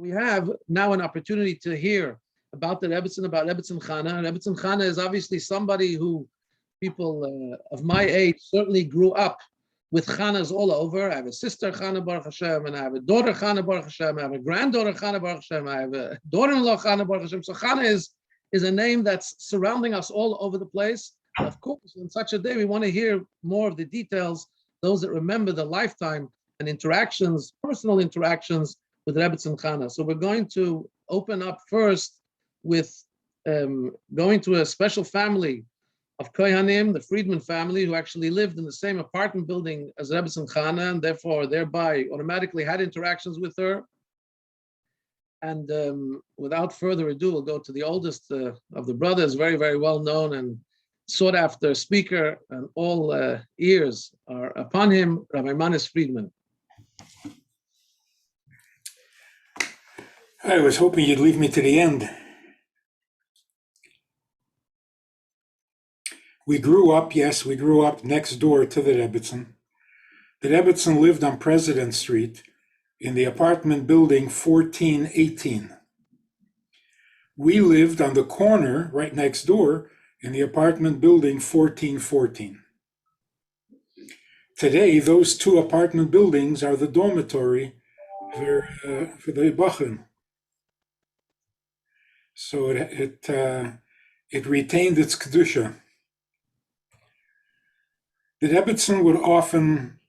we have now an opportunity to hear about the Rebbetzin, about Rebbetzin Chana. Rebbetzin Chana is obviously somebody who people of my age certainly grew up with Chanas all over. I have a sister Chana Baruch Hashem, and I have a daughter Chana Baruch Hashem. I have a granddaughter Chana Baruch Hashem. I have a daughter-in-law Chana Baruch Hashem. So Chana is a name that's surrounding us all over the place. Of course, on such a day, we want to hear more of the details, those that remember the lifetime and interactions, personal interactions with Rebbetzin Chana. So we're going to open up first with going to a special family of Kohanim, the Friedman family, who actually lived in the same apartment building as Rebbetzin Chana, and therefore thereby automatically had interactions with her. And without further ado, we'll go to the oldest of the brothers, very, very well known and sought after speaker, and all ears are upon him, Rabbi Manis Friedman. I was hoping you'd leave me to the end. We grew up next door to the Rebbetzin. The Rebbetzin lived on President Street in the apartment building 1418. We lived on the corner right next door in the apartment building 1414. Today, those two apartment buildings are the dormitory for the Bachrim. So it retained its kedusha. The Rebbetzin would often,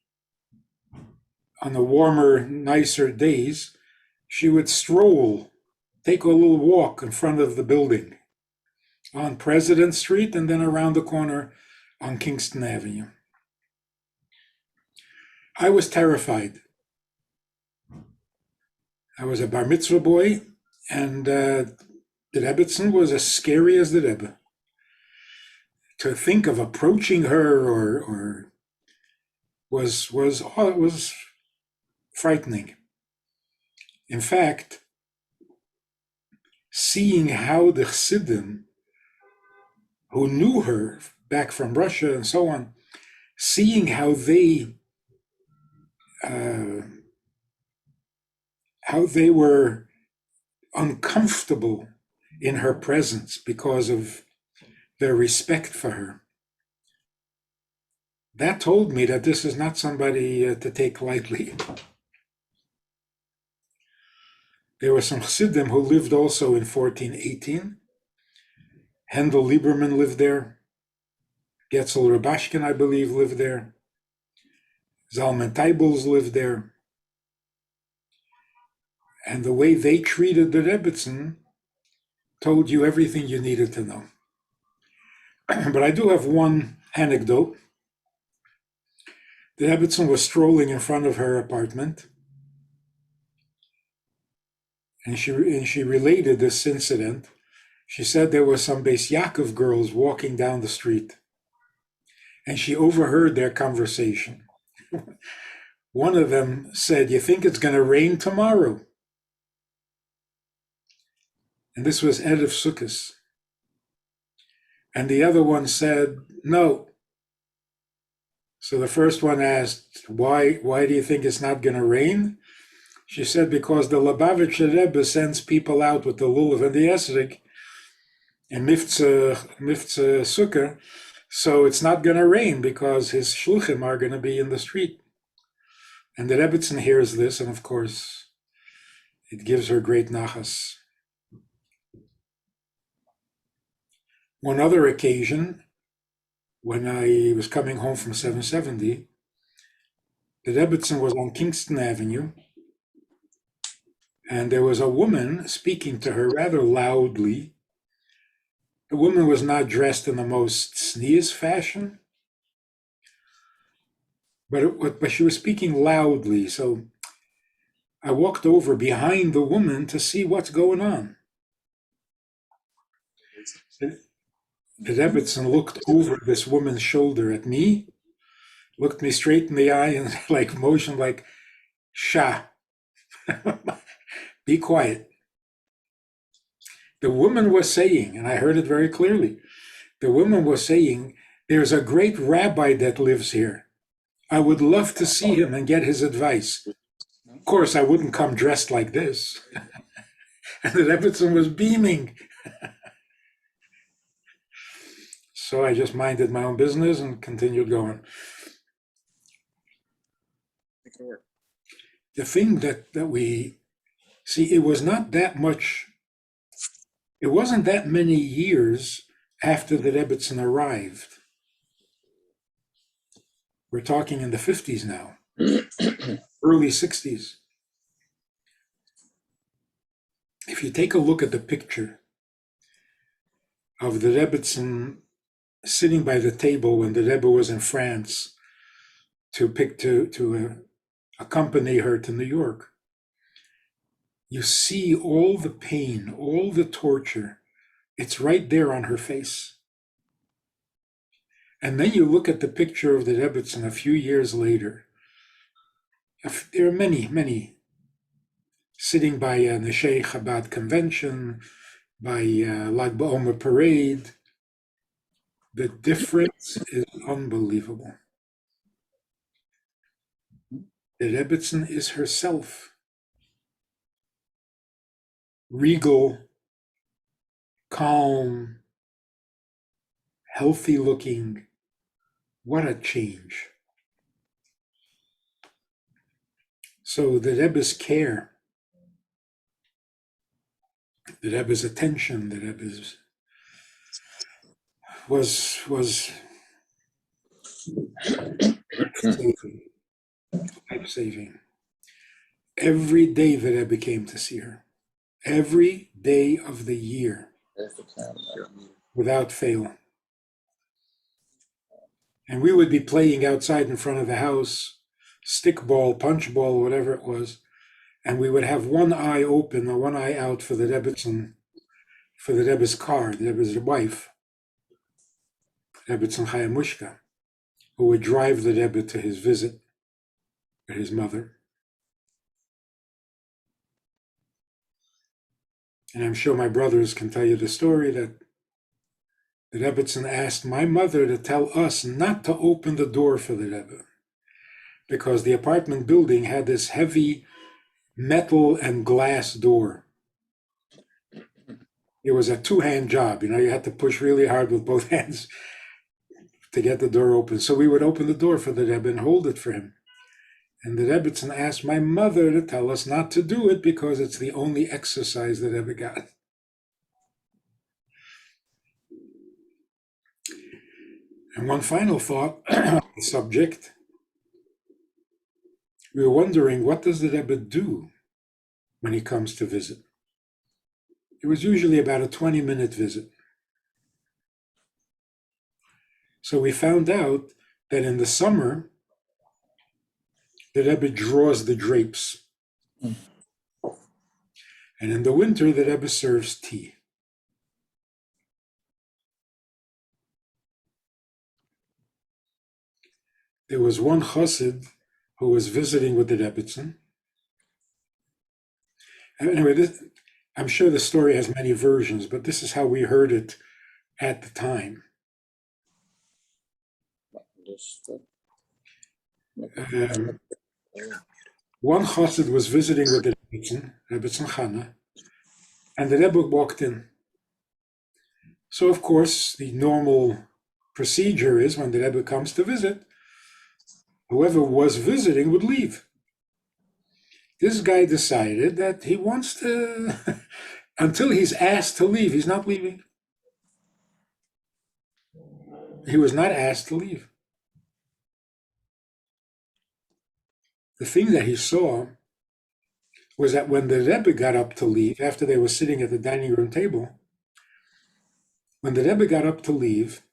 on the warmer, nicer days, she would stroll, take a little walk in front of the building on President Street and then around the corner on Kingston Avenue. I was terrified. I was a bar mitzvah boy, and the Rebbetzin was as scary as the Rebbe. To think of approaching her or was frightening. In fact, seeing how the Chassidim, who knew her back from Russia and so on, seeing how they were uncomfortable in her presence because of their respect for her. That told me that this is not somebody to take lightly. There were some Chassidim who lived also in 1418. Hendel Lieberman lived there. Getzel Rabashkin, I believe, lived there. Zalman Tybels lived there. And the way they treated the Rebbetzin told you everything you needed to know. But I do have one anecdote. The Rabbitsun was strolling in front of her apartment, and she related this incident. She said there were some Beis Yaakov girls walking down the street, and she overheard their conversation. One of them said, "You think it's going to rain tomorrow?" And this was Erev Sukkos. And the other one said, "No." So the first one asked, why do you think it's not going to rain? She said, because the Lubavitcher Rebbe sends people out with the lulav and the esrog and miftzah sukkah, so it's not going to rain because his shluchim are going to be in the street. And the Rebbetzin hears this, and of course, it gives her great nachas. One other occasion, when I was coming home from 770, the Rebbetzin was on Kingston Avenue, and there was a woman speaking to her rather loudly. The woman was not dressed in the most sneeze fashion, but she was speaking loudly. So I walked over behind the woman to see what's going on. The Rebbetzin looked over this woman's shoulder at me, looked me straight in the eye, and like motioned like, "Shah, be quiet." The woman was saying, and I heard it very clearly, the woman was saying, "There's a great rabbi that lives here. I would love to see him and get his advice." Of course, I wouldn't come dressed like this. And the Rabbitsun was beaming. So I just minded my own business and continued going. The thing that we see, it was not that much, it wasn't that many years after the Rebbetzin arrived. We're talking in the 50s now, early 60s. If you take a look at the picture of the Rebbetzin sitting by the table when the Rebbe was in France to accompany her to New York, you see all the pain, all the torture. It's right there on her face. And then you look at the picture of the Rebbetzin a few years later. There are many, many sitting by the Neshei Chabad convention, by Lag BaOmer parade. The difference is unbelievable. The Rebbetzin is herself. Regal, calm, healthy looking. What a change. So the Rebbe's care, the Rebbe's attention, the Rebbe's was life-saving. Every day the Rebbe came to see her. Every day of the year, without fail. And we would be playing outside in front of the house, stickball, punchball, whatever it was, and we would have one eye open or one eye out for the Rebbetzin, for the Rebbe's car, the Rebbe's wife, Rebbetzin Chana, who would drive the Rebbe to his visit with his mother. And I'm sure my brothers can tell you the story that the Rebbetzin asked my mother to tell us not to open the door for the Rebbe, because the apartment building had this heavy metal and glass door. It was a two-hand job, you had to push really hard with both hands to get the door open. So we would open the door for the Rebbe and hold it for him. And the Rebbetzin asked my mother to tell us not to do it because it's the only exercise that Rebbe got. And one final thought on the subject. We were wondering, what does the Rebbe do when he comes to visit? It was usually about a 20-minute visit. So we found out that in the summer, the Rebbe draws the drapes. And in the winter, the Rebbe serves tea. There was one chassid who was visiting with the Rebbetzin. Anyway, I'm sure the story has many versions, but this is how we heard it at the time. One chassid was visiting with the Rebbetzin Chana, and the Rebbe walked in. So, of course, the normal procedure is when the Rebbe comes to visit, whoever was visiting would leave. This guy decided that he wants to, until he's asked to leave, he's not leaving. He was not asked to leave. The thing that he saw was that when the Rebbe got up to leave, after they were sitting at the dining room table, when the Rebbe got up to leave,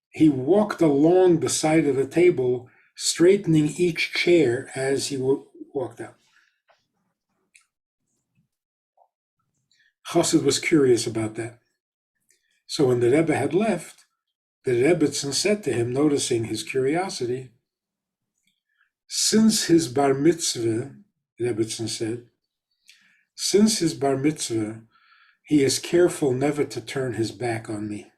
he walked along the side of the table, straightening each chair as he walked out. Chassid was curious about that. So when the Rebbe had left, the Rebbetzin said to him, noticing his curiosity, since his bar mitzvah, the Rebbetzin said, since his bar mitzvah, he is careful never to turn his back on me.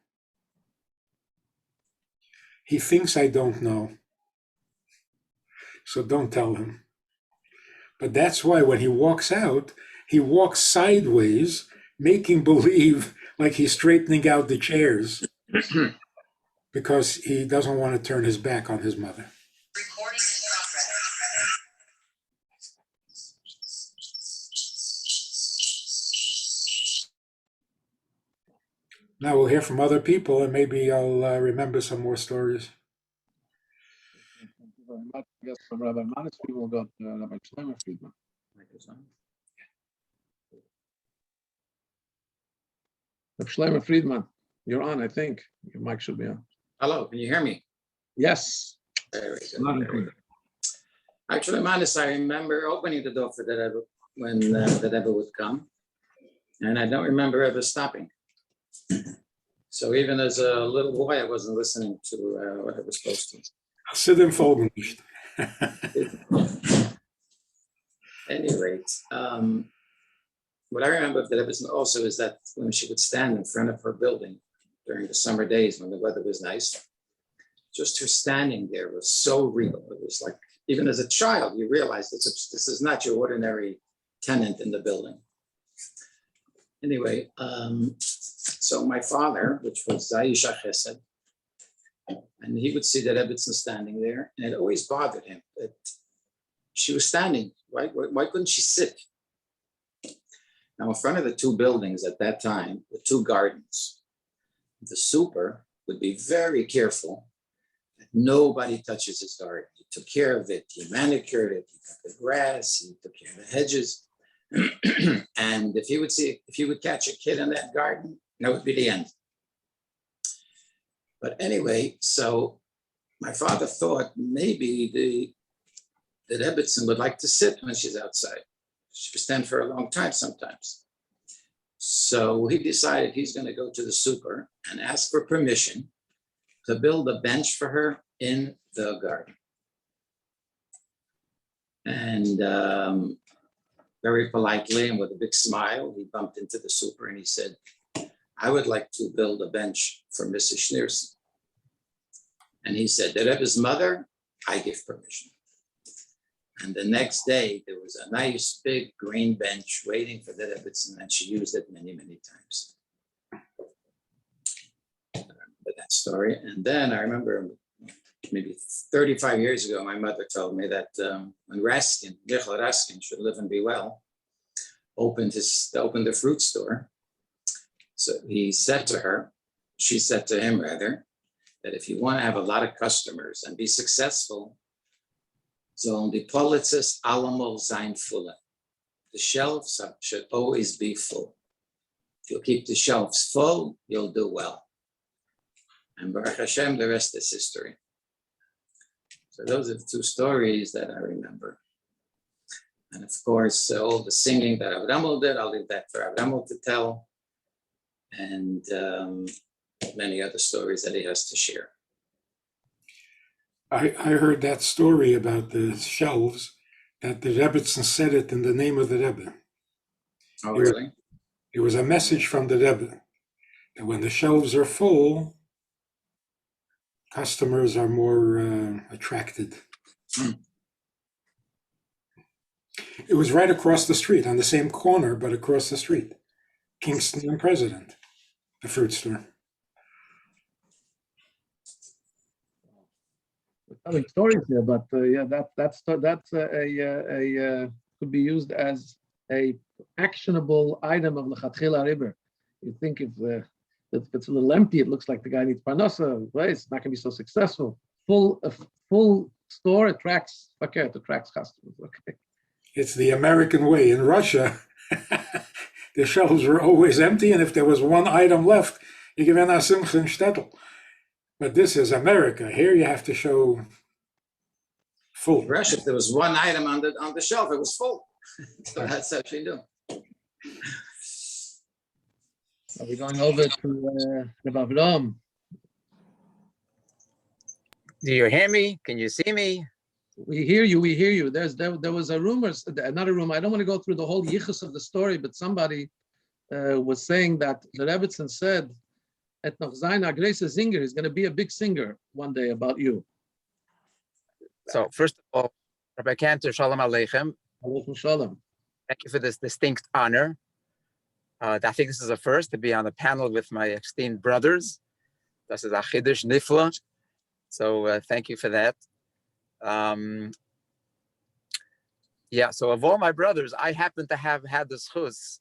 He thinks I don't know, so don't tell him. But that's why when he walks out, he walks sideways, making believe like he's straightening out the chairs because he doesn't want to turn his back on his mother. Recording in progress. Now we'll hear from other people, and maybe I'll remember some more stories. Thank you very much. I guess from Rabbi Manis, we will go to Rabbi Shloime Friedman. Rabbi Shloime Friedman, you're on, I think. Your mic should be on. Hello, can you hear me? Yes. Very good. Loud and Very clear. good. Actually, Manis, I remember opening the door for the Rebbe when the Rebbe would come, and I don't remember ever stopping. So even as a little boy, I wasn't listening to what I was supposed to. Chassidim folgen nicht. At any rate, what I remember of the Rebbetzin also is that when she would stand in front of her building during the summer days when the weather was nice, just her standing there was so real. It was like, even as a child, you realized this is not your ordinary tenant in the building. Anyway, so my father, which was Zaisha Chesed, and he would see the Rebbetzin standing there, and it always bothered him that she was standing. Why couldn't she sit? Now, in front of the two buildings at that time, the two gardens, the super would be very careful that nobody touches his garden. He took care of it, he manicured it, he cut the grass, he took care of the hedges. And if he would catch a kid in that garden, that would be the end. But anyway, so my father thought maybe the Rebbetzin would like to sit when she's outside. She would stand for a long time sometimes. So he decided he's going to go to the super and ask for permission to build a bench for her in the garden. And very politely and with a big smile, he bumped into the super and he said, I would like to build a bench for Mrs. Schneerson. And he said, the Rebbe's mother, I give permission. And the next day, there was a nice big green bench waiting for the Rabbitsun, and she used it many, many times. I remember that story. And then I remember maybe 35 years ago, my mother told me that when Michael Raskin, should live and be well, opened the fruit store. So he said to her, she said to him rather, that if you want to have a lot of customers and be successful, sollen die Politzes allemal sein full. The shelves should always be full. If you'll keep the shelves full, you'll do well. And Baruch Hashem, the rest is history. So those are the two stories that I remember. And of course, all the singing that Avraham did, I'll leave that for Avraham to tell. And many other stories that he has to share. I heard that story about the shelves, that the Rebbetzin said it in the name of the Rebbe. Oh, really? It was a message from the Rebbe that when the shelves are full, customers are more attracted. It was right across the street, on the same corner, but across the street. Kingston and President, the fruit store. We're telling stories here, but yeah, that's could be used as a actionable item of lechatchila riber. You think if it's a little empty, it looks like the guy needs parnasa. Right? It's not going to be so successful. A full store attracts customers. Okay. It's the American way. In Russia, the shelves were always empty, and if there was one item left, you give an asimcha shtetl. But this is America. Here you have to show full. In Russia, if there was one item on the shelf, it was full. So that's what they do. Are we going over to Rebbe Avraham? Do you hear me? Can you see me? We hear you. There was a rumor, not a rumor. I don't want to go through the whole yichus of the story, but somebody was saying that the Rebbetzin said, "Et noch sein a großer singer." He's going to be a big singer one day about you. So first of all, Rabbi Cantor, Shalom Aleichem. Aleichem shalom. Thank you for this distinct honor. I think this is a first to be on the panel with my esteemed brothers. This is a Chiddush Nifla. So thank you for that. Yeah, so of all my brothers, I happen to have had the zchus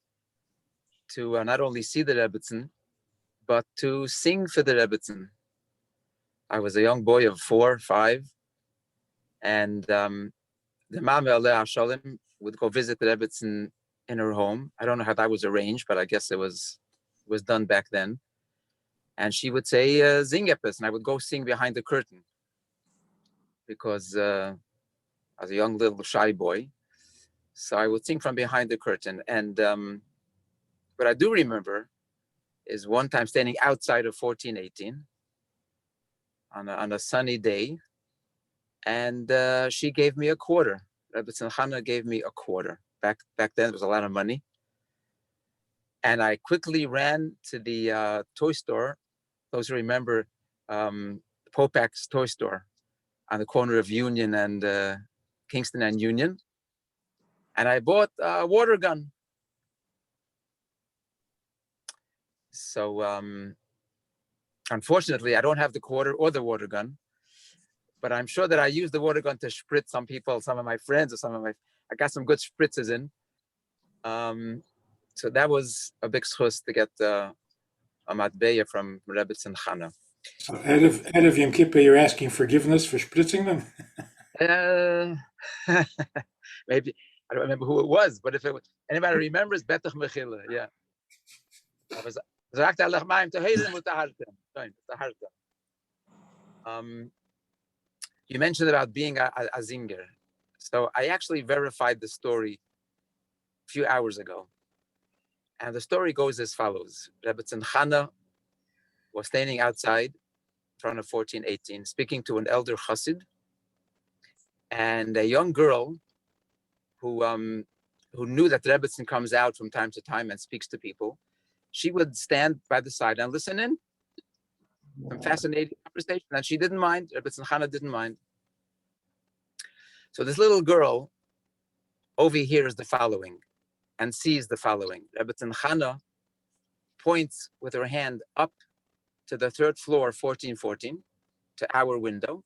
to not only see the Rebbetzin, but to sing for the Rebbetzin. I was a young boy of 4, 5, and the Mama Aleh Shalom would go visit the Rebbetzin in her home. I don't know how that was arranged, but I guess it was done back then. And she would say, "Zing epis," and I would go sing behind the curtain because I was a young little shy boy. So I would sing from behind the curtain. And what I do remember is one time standing outside of 1418 on a sunny day, and she gave me a quarter. Rebbetzin Chana gave me a quarter. Back then, it was a lot of money. And I quickly ran to the toy store. Those who remember Popak's toy store on the corner of Union and Kingston and Union. And I bought a water gun. So unfortunately, I don't have the quarter or the water gun, but I'm sure that I used the water gun to spritz some people, some of my friends, or I got some good spritzes in. So that was a big schus to get a matbeya from Rebbetzin Chana. So Erev Yom Kippur, you're asking forgiveness for spritzing them? Maybe, I don't remember who it was, but if it was, anybody remembers, Betach Mechila, yeah. I was you mentioned about being a zinger. So I actually verified the story a few hours ago. And the story goes as follows. Rebbetzin Chana was standing outside in front of 1418, speaking to an elder chassid, and a young girl who knew that Rebbetzin comes out from time to time and speaks to people. She would stand by the side and listen in. Some fascinating conversation, and she didn't mind. Rebbetzin Chana didn't mind. So this little girl overhears the following and sees the following. Rebbetzin Chana points with her hand up to the third floor, 1414, to our window,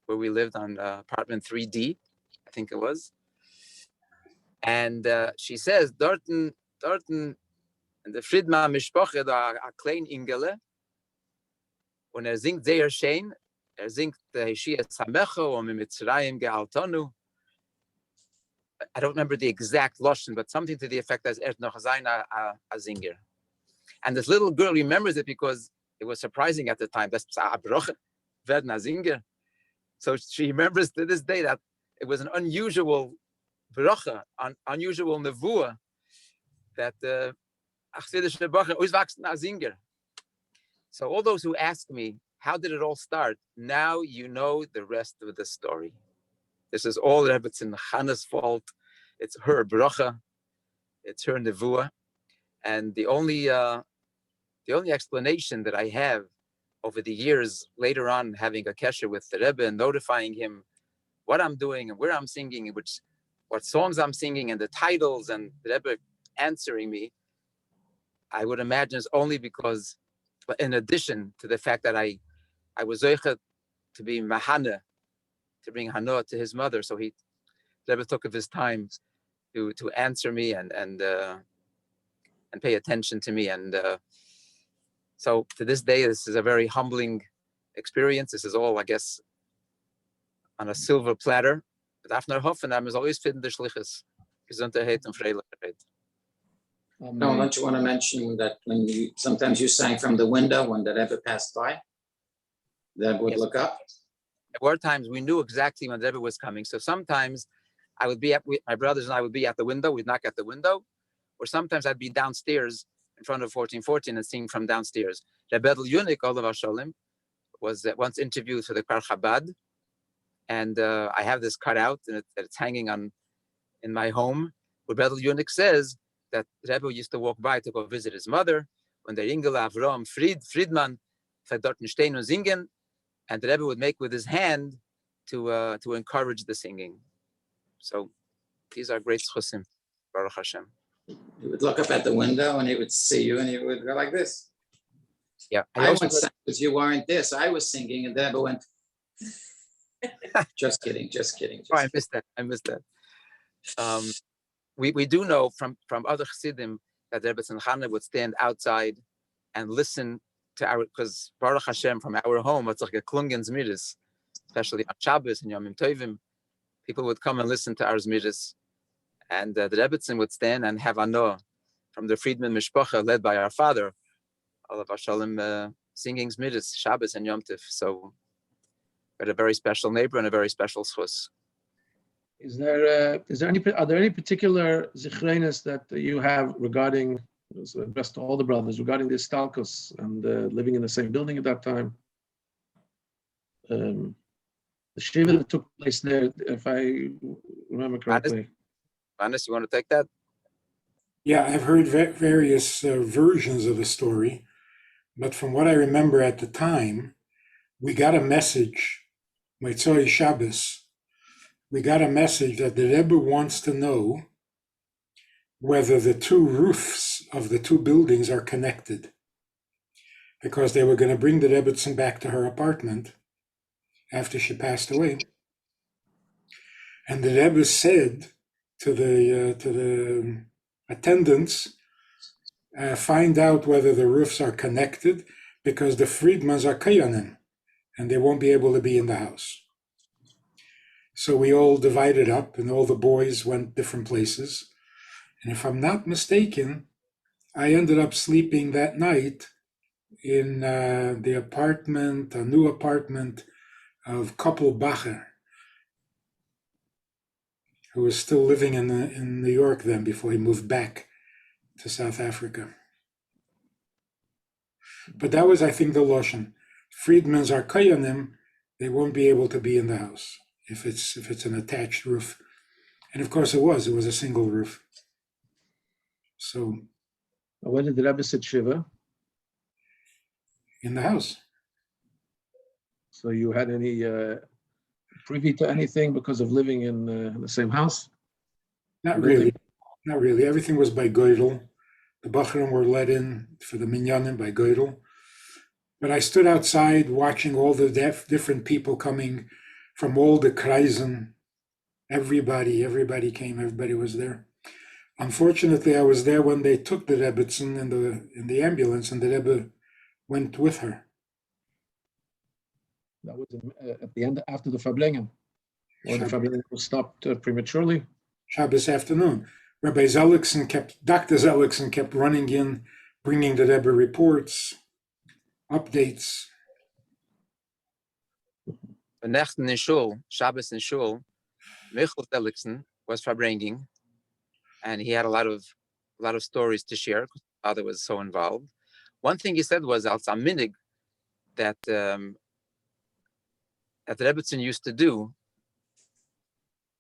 where we lived on apartment 3D, I think it was. And she says, Dorten, and the Friedman Mishpoche, a klein Ingele, und singt sehr schön, singt Hashvi'i Samecho, Mitzrayim gehaltonu. I don't remember the exact lashon, but something to the effect as noch sein a zinger. And this little girl remembers it because it was surprising at the time. That's a broche, werden a zinger. So she remembers to this day that it was an unusual broche, unusual nevuah, that achsidische broche auswachsen a zinger. So all those who ask me, how did it all start? Now you know the rest of the story. This is all Rebbetzin Chana's fault. It's her bracha. It's her nevuah. And the only explanation that I have over the years, later on having a kesher with the Rebbe and notifying him what I'm doing and where I'm singing, what songs I'm singing and the titles, and the Rebbe answering me, I would imagine it's only because, in addition to the fact that I was zoichet to be mahana, to bring hanoah to his mother, so the Rebbe took of his time to answer me and pay attention to me, and so to this day, this is a very humbling experience. This is all, I guess, on a silver platter. But after Hoffenheim is always fit in the shlichus. Gesundheit and Freilichkeit. No, don't you want to mention that when sometimes you sang from the window when the Rebbe passed by, that would look up? There were times we knew exactly when the Rebbe was coming. So sometimes I would be my brothers and I would be at the window. We'd knock at the window. Or sometimes I'd be downstairs in front of 1414 and sing from downstairs. Rebbe Yunik, Olav Shalom, was once interviewed for the Kar Chabad. And I have this cut out and it's hanging in my home. Rebbe Yunik says that Rebbe used to walk by to go visit his mother when the Rebbe Avraham Friedman dort stehen und singen, and the Rebbe would make with his hand to encourage the singing. So these are great schusim. Baruch Hashem. He would look up at the window and he would see you and he would go like this. Yeah, I once sang because you weren't there, so I was singing and then I went, just kidding. Oh, I missed that. We do know from other Chassidim that Rebbetzin Chana would stand outside and listen to our, because Baruch Hashem, from our home, it's like a klungens midas, especially on Shabbos and Yomim Tovim. People would come and listen to our zmidas, and the Rebbetzin would stand and have anoah from the Friedman mishpacha, led by our father, Olav Shalom, singing zmidas, Shabbos and Yom Tov. So, we had a very special neighbor and a very special schus. Are there any particular zichreines that you have regarding, best to all the brothers, regarding this stalkus and living in the same building at that time? The shiva that took place there, if I remember correctly. Manis, you want to take that? Yeah, I've heard various versions of the story, but from what I remember at the time, we got a message, Motzei Shabbos, we got a message that the Rebbe wants to know whether the two roofs of the two buildings are connected, because they were going to bring the Rebbetzin back to her apartment after she passed away. And the Rebbe said to the attendants, find out whether the roofs are connected, because the Friedmans are kayanim, and they won't be able to be in the house. So we all divided up, and all the boys went different places. And if I'm not mistaken, I ended up sleeping that night in the apartment, a new apartment of couple Bacher, who was still living in New York then before he moved back to South Africa. But that was, I think, the Loshen. Friedmans are kayanim, they won't be able to be in the house if it's an attached roof. And of course it was a single roof. So When did the Rebbe sit shiva? in the house. So you had any privy to anything because of living in the same house? Not really. Everything was by Geudel. The Bachrim were let in for the minyanim by Geudel. But I stood outside watching all the different people coming from all the kreisen. Everybody came, everybody was there. Unfortunately, I was there when they took the Rabbitsun in the ambulance, and the Rebbe went with her. That was at the end, after the Farbrengen, or the Farbrengen was stopped prematurely. Shabbos afternoon. Dr. Zellickson kept running in, bringing the Rebbe reports, updates. The next in Shul, Shabbos in Shul, Michael Zellickson was Farbrengen, and he had a lot of stories to share because his father was so involved. One thing he said was als am minig that the Rabbitsun used to do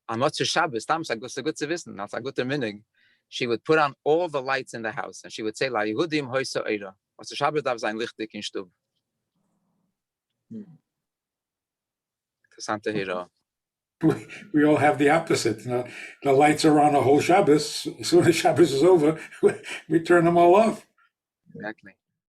on Motzei Shabbos, als a guter minig, she would put on all the lights in the house and she would say, La Yehudim hoysa eira. Motzei Shabbos darf sein lichtig in Stub. Interessante Hira. We all have the opposite. You know, the lights are on a whole Shabbos. As soon as Shabbos is over, we turn them all off. Exactly.